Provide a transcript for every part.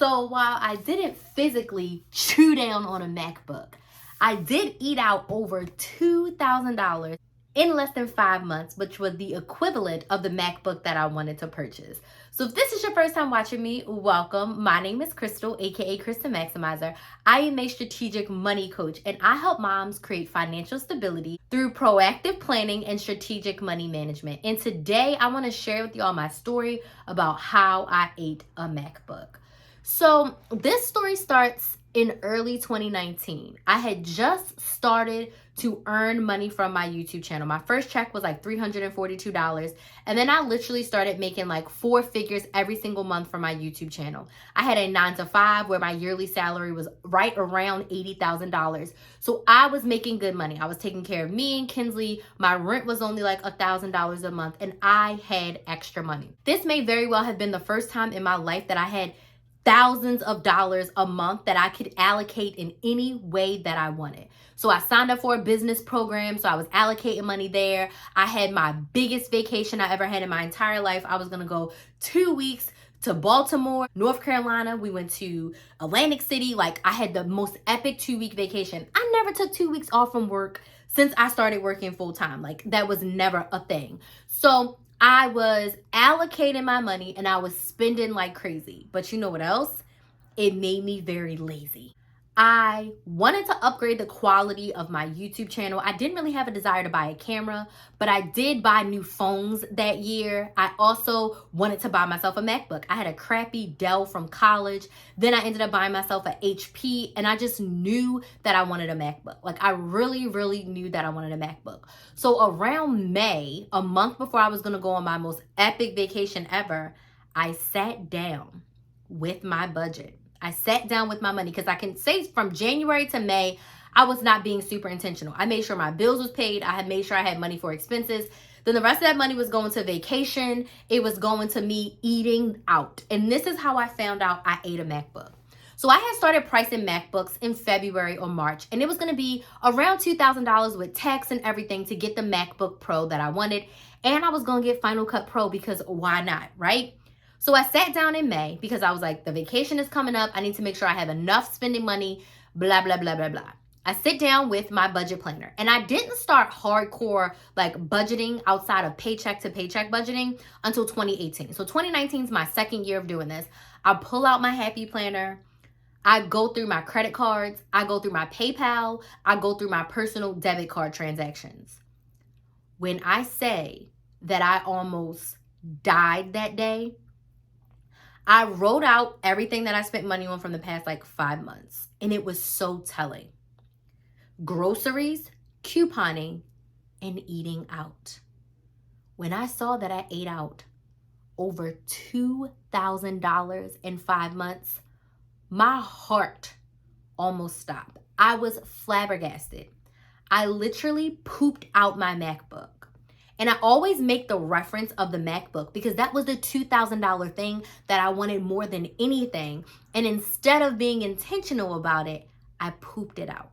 So while I didn't physically chew down on a MacBook, I did eat out over $2,000 in less than 5 months, which was the equivalent of the MacBook that I wanted to purchase. So if this is your first time watching me, welcome. My name is Crystal, aka Krys the Maximizer. I am a strategic money coach, and I help moms create financial stability through proactive planning and strategic money management. And today I want to share with y'all my story about how I ate a MacBook. So this story starts in early 2019. I had just started to earn money from my YouTube channel. My first check was like $342. And then I literally started making like 4 figures every single month from my YouTube channel. I had a 9-to-5 where my yearly salary was right around $80,000. So I was making good money. I was taking care of me and Kinsley. My rent was only like $1,000 a month and I had extra money. This may very well have been the first time in my life that I had thousands of dollars a month that I could allocate in any way that I wanted. So I signed up for a business program, so I was allocating money there. I had my biggest vacation I ever had in my entire life. I was gonna go 2 weeks to Baltimore, North Carolina. We went to Atlantic City. Like, I had the most epic 2-week vacation. I never took 2 weeks off from work since I started working full time. Like, that was never a thing. So I was allocating my money and I was spending like crazy. But you know what else? It made me very lazy. I wanted to upgrade the quality of my YouTube channel. I didn't really have a desire to buy a camera, but I did buy new phones that year. I also wanted to buy myself a MacBook. I had a crappy Dell from college. Then I ended up buying myself an HP, and I just knew that I wanted a MacBook. Like, I really, really knew that I wanted a MacBook. So around May, a month before I was gonna go on my most epic vacation ever, I sat down with my budget. I sat down with my money because I can say from January to May, I was not being super intentional. I made sure my bills was paid. I had made sure I had money for expenses. Then the rest of that money was going to vacation. It was going to me eating out. And this is how I found out I ate a MacBook. So I had started pricing MacBooks in February or March, and it was going to be around $2,000 with tax and everything to get the MacBook Pro that I wanted. And I was going to get Final Cut Pro because why not, right? So I sat down in May because I was like, the vacation is coming up. I need to make sure I have enough spending money, blah, blah, blah, blah, blah. I sit down with my budget planner, and I didn't start hardcore like budgeting outside of paycheck to paycheck budgeting until 2018. So 2019 is my second year of doing this. I pull out my Happy Planner. I go through my credit cards. I go through my PayPal. I go through my personal debit card transactions. When I say that I almost died that day, I wrote out everything that I spent money on from the past like 5 months, and it was so telling. Groceries, couponing, and eating out. When I saw that I ate out over $2,000 in 5 months, my heart almost stopped. I was flabbergasted. I literally pooped out my MacBook. And I always make the reference of the MacBook because that was the $2,000 thing that I wanted more than anything. And instead of being intentional about it, I pooped it out.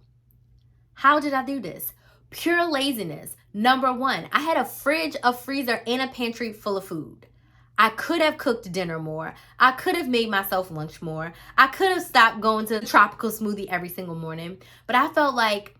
How did I do this? Pure laziness. Number one, I had a fridge, a freezer, and a pantry full of food. I could have cooked dinner more. I could have made myself lunch more. I could have stopped going to the tropical smoothie every single morning. But I felt like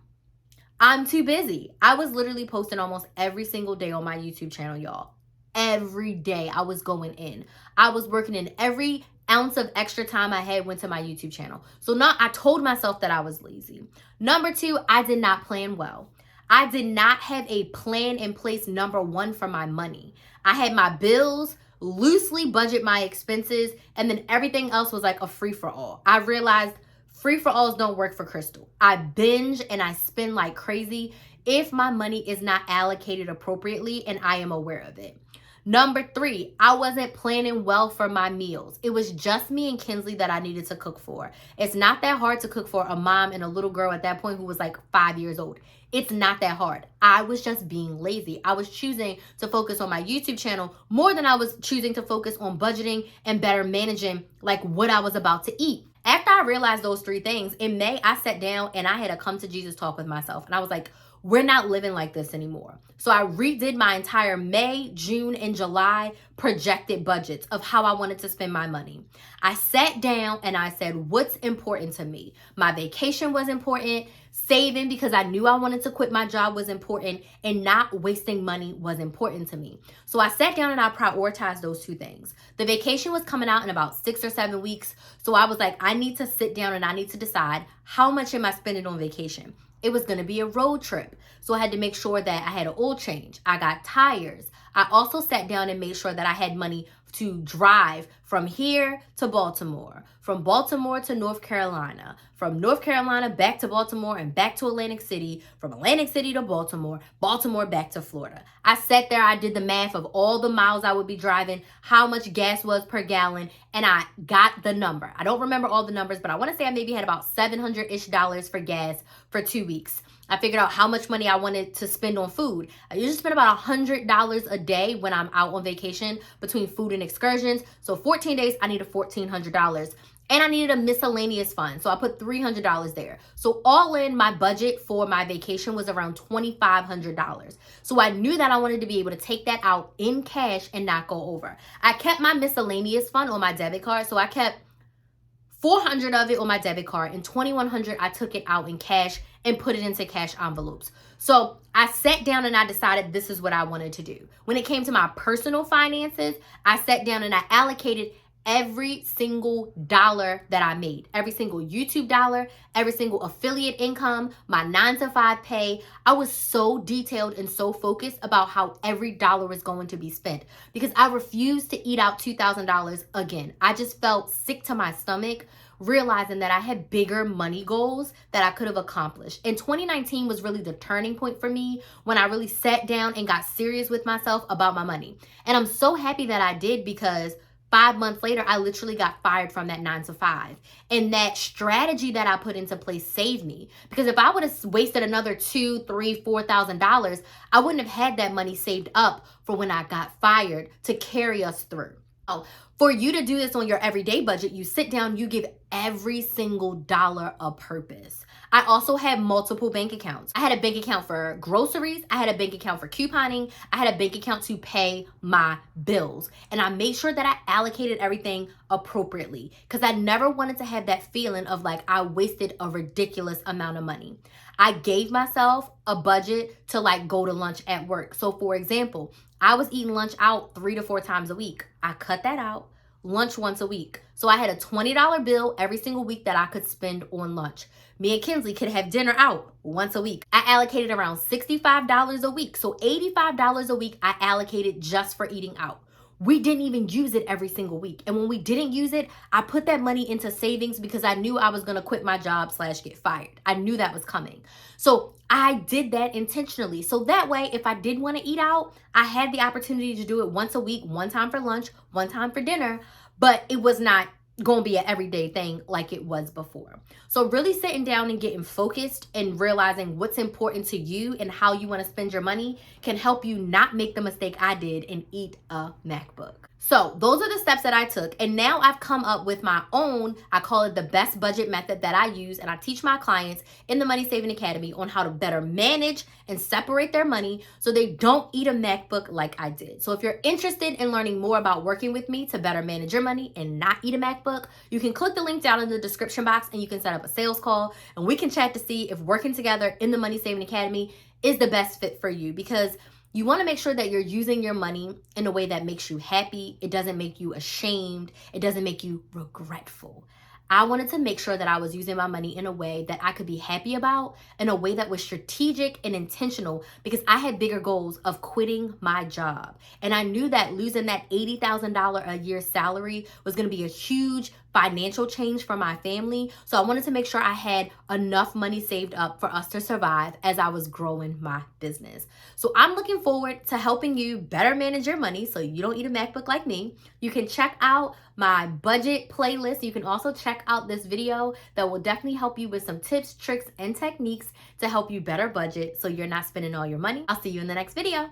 I'm too busy. I was literally posting almost every single day on my YouTube channel, y'all. Every day I was going in. I was working in every ounce of extra time I had went to my YouTube channel. So now I told myself that I was lazy. Number two, I did not plan well. I did not have a plan in place, number one, for my money. I had my bills, loosely budget my expenses, and then everything else was like a free-for-all. I realized free-for-alls don't work for Crystal. I binge and I spend like crazy if my money is not allocated appropriately and I am aware of it. Number three, I wasn't planning well for my meals. It was just me and Kinsley that I needed to cook for. It's not that hard to cook for a mom and a little girl at that point who was like 5 years old. It's not that hard. I was just being lazy. I was choosing to focus on my YouTube channel more than I was choosing to focus on budgeting and better managing like what I was about to eat. After I realized those 3 things, in May, I sat down and I had a come to Jesus talk with myself. And I was like, we're not living like this anymore. So I redid my entire May, June, and July projected budgets of how I wanted to spend my money. I sat down and I said, what's important to me? My vacation was important. Saving because I knew I wanted to quit my job was important, and not wasting money was important to me. So I sat down and I prioritized those two things. The vacation was coming out in about 6 or 7 weeks. So I was like, I need to sit down and I need to decide how much am I spending on vacation. It was going to be a road trip. So I had to make sure that I had an oil change. I got tires. I also sat down and made sure that I had money to drive from here to Baltimore, from Baltimore to North Carolina, from North Carolina back to Baltimore and back to Atlantic City, from Atlantic City to Baltimore, Baltimore back to Florida. I sat there, I did the math of all the miles I would be driving, how much gas was per gallon, and I got the number. I don't remember all the numbers, but I want to say I maybe had about $700-ish for gas for 2 weeks. I figured out how much money I wanted to spend on food. I usually spend about $100 a day when I'm out on vacation between food and excursions. So 14 days, I needed $1,400. And I needed a miscellaneous fund. So I put $300 there. So all in, my budget for my vacation was around $2,500. So I knew that I wanted to be able to take that out in cash and not go over. I kept my miscellaneous fund on my debit card. So I kept $400 of it on my debit card, and $2,100 I took it out in cash and put it into cash envelopes. So I sat down and I decided this is what I wanted to do. When it came to my personal finances, I sat down and I allocated every single dollar that I made, every single YouTube dollar, every single affiliate income, my 9-to-5 pay. I was so detailed and so focused about how every dollar was going to be spent because I refused to eat out $2,000 again. I just felt sick to my stomach realizing that I had bigger money goals that I could have accomplished. And 2019 was really the turning point for me when I really sat down and got serious with myself about my money. And I'm so happy that I did because 5 months later, I literally got fired from that 9-to-5. And that strategy that I put into place saved me. Because if I would have wasted another $2,000, $3,000, $4,000, I wouldn't have had that money saved up for when I got fired to carry us through. Oh, for you to do this on your everyday budget, you sit down, you give every single dollar a purpose. I also had multiple bank accounts. I had a bank account for groceries. I had a bank account for couponing. I had a bank account to pay my bills. And I made sure that I allocated everything appropriately because I never wanted to have that feeling of like I wasted a ridiculous amount of money. I gave myself a budget to like go to lunch at work. So for example, I was eating lunch out 3 to 4 times a week. I cut that out. Lunch once a week. So I had a $20 bill every single week that I could spend on lunch. Me and Kinsley could have dinner out once a week. I allocated around $65 a week. So $85 a week I allocated just for eating out. We didn't even use it every single week. And when we didn't use it, I put that money into savings because I knew I was going to quit my job / get fired. I knew that was coming. So I did that intentionally. So that way, if I did want to eat out, I had the opportunity to do it once a week, one time for lunch, one time for dinner, but it was not going to be an everyday thing like it was before. So really sitting down and getting focused and realizing what's important to you and how you want to spend your money can help you not make the mistake I did and eat a MacBook. So those are the steps that I took. And now I've come up with my own, I call it the best budget method that I use. And I teach my clients in the Money Saving Academy on how to better manage and separate their money so they don't eat a MacBook like I did. So if you're interested in learning more about working with me to better manage your money and not eat a MacBook, you can click the link down in the description box and you can set up a sales call and we can chat to see if working together in the Money Saving Academy is the best fit for you, because you want to make sure that you're using your money in a way that makes you happy. It doesn't make you ashamed. It doesn't make you regretful. I wanted to make sure that I was using my money in a way that I could be happy about, in a way that was strategic and intentional, because I had bigger goals of quitting my job. And I knew that losing that $80,000 a year salary was going to be a huge financial change for my family. So I wanted to make sure I had enough money saved up for us to survive as I was growing my business. So I'm looking forward to helping you better manage your money so you don't eat a MacBook like me. You can check out my budget playlist. You can also check out this video that will definitely help you with some tips, tricks, and techniques to help you better budget so you're not spending all your money. I'll see you in the next video.